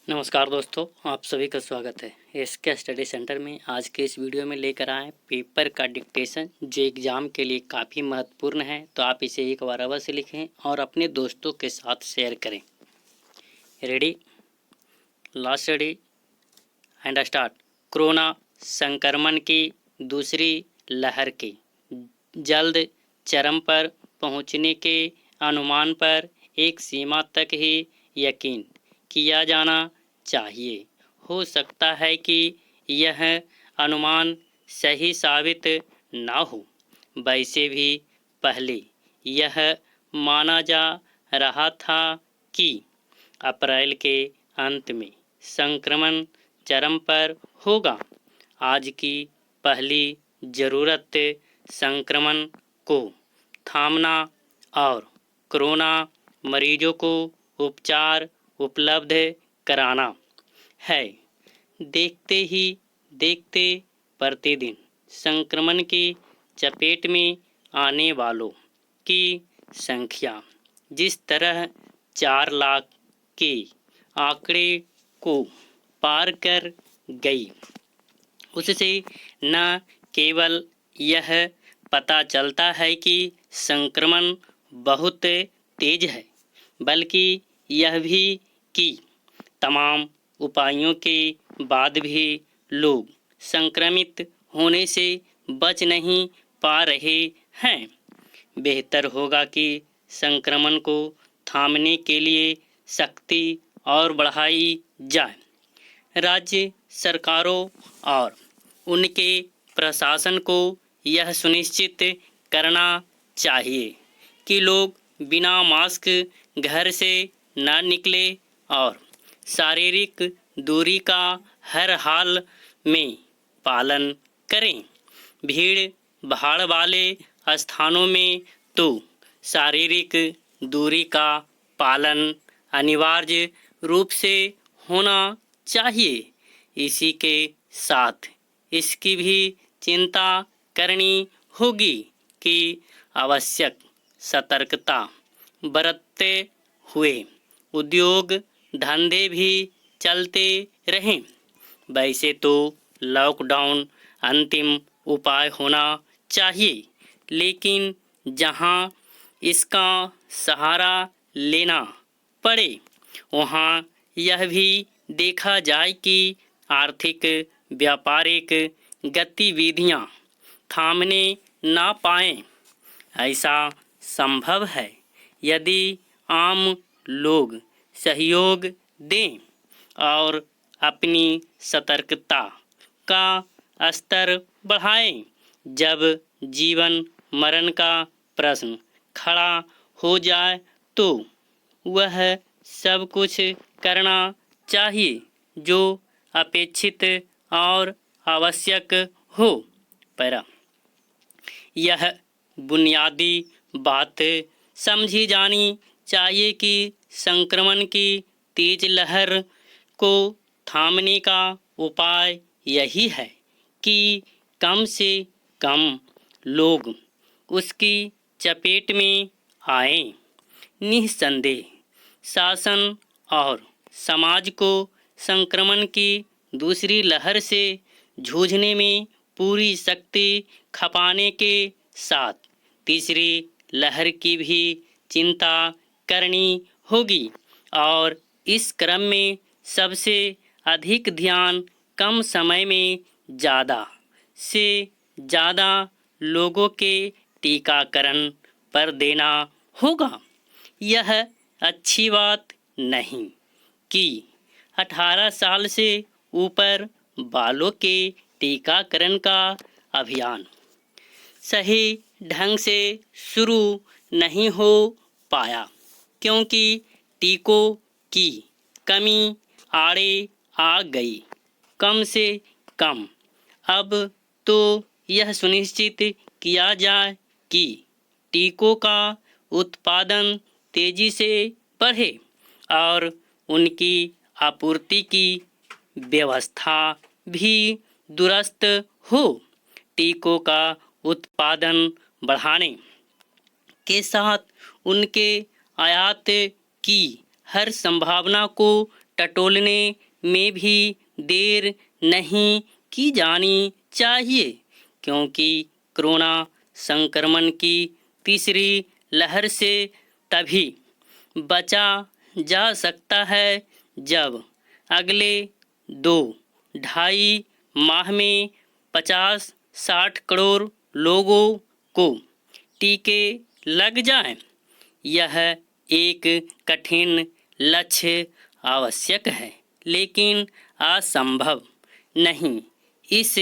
नमस्कार दोस्तों, आप सभी का स्वागत है एसके स्टडी सेंटर में। आज के इस वीडियो में लेकर आए पेपर का डिक्टेशन जो एग्ज़ाम के लिए काफ़ी महत्वपूर्ण है। तो आप इसे एक बार अवश्य लिखें और अपने दोस्तों के साथ शेयर करें। Ready, last ready and start. Corona संक्रमण की दूसरी लहर के जल्द चरम पर पहुंचने के अनुमान पर एक सीमा तक ही यकीन किया जाना चाहिए। हो सकता है कि यह अनुमान सही साबित न हो। वैसे भी पहले यह माना जा रहा था कि अप्रैल के अंत में संक्रमण चरम पर होगा। आज की पहली ज़रूरत संक्रमण को थामना और कोरोना मरीजों को उपचार उपलब्ध कराना है। देखते ही देखते प्रतिदिन संक्रमण की चपेट में आने वालों की संख्या जिस तरह 4 लाख के आंकड़े को पार कर गई, उससे न केवल यह पता चलता है कि संक्रमण बहुत तेज है, बल्कि यह भी कि तमाम उपायों के बाद भी लोग संक्रमित होने से बच नहीं पा रहे हैं। बेहतर होगा कि संक्रमण को थामने के लिए सख्ती और बढ़ाई जाए। राज्य सरकारों और उनके प्रशासन को यह सुनिश्चित करना चाहिए कि लोग बिना मास्क घर से न निकले और शारीरिक दूरी का हर हाल में पालन करें। भीड़ भाड़ वाले स्थानों में तो शारीरिक दूरी का पालन अनिवार्य रूप से होना चाहिए। इसी के साथ इसकी भी चिंता करनी होगी कि आवश्यक सतर्कता बरतते हुए उद्योग धंधे भी चलते रहें। वैसे तो लॉकडाउन अंतिम उपाय होना चाहिए, लेकिन जहां इसका सहारा लेना पड़े वहां यह भी देखा जाए कि आर्थिक व्यापारिक गतिविधियां थामने ना पाएं। ऐसा संभव है यदि आम लोग सहयोग दें और अपनी सतर्कता का स्तर बढ़ाएं। जब जीवन मरण का प्रश्न खड़ा हो जाए तो वह सब कुछ करना चाहिए जो अपेक्षित और आवश्यक हो। पैरा यह बुनियादी बात समझी जानी चाहिए कि संक्रमण की तेज लहर को थामने का उपाय यही है कि कम से कम लोग उसकी चपेट में आएं। निस्संदेह शासन और समाज को संक्रमण की दूसरी लहर से जूझने में पूरी शक्ति खपाने के साथ तीसरी लहर की भी चिंता करनी होगी और इस क्रम में सबसे अधिक ध्यान कम समय में ज़्यादा से ज़्यादा लोगों के टीकाकरण पर देना होगा। यह अच्छी बात नहीं कि 18 साल से ऊपर वालों के टीकाकरण का अभियान सही ढंग से शुरू नहीं हो पाया, क्योंकि टीकों की कमी आड़े आ गई। कम से कम अब तो यह सुनिश्चित किया जाए कि टीकों का उत्पादन तेजी से बढ़े और उनकी आपूर्ति की व्यवस्था भी दुरुस्त हो। टीकों का उत्पादन बढ़ाने के साथ उनके आयात की हर संभावना को टटोलने में भी देर नहीं की जानी चाहिए, क्योंकि कोरोना संक्रमण की तीसरी लहर से तभी बचा जा सकता है जब अगले 2-2.5 माह में 50-60 करोड़ लोगों को टीके लग जाएं। यह एक कठिन लक्ष्य आवश्यक है, लेकिन असंभव नहीं। इस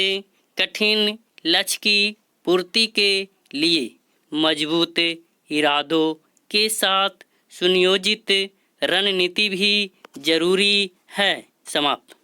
कठिन लक्ष्य की पूर्ति के लिए मजबूत इरादों के साथ सुनियोजित रणनीति भी जरूरी है। समाप्त।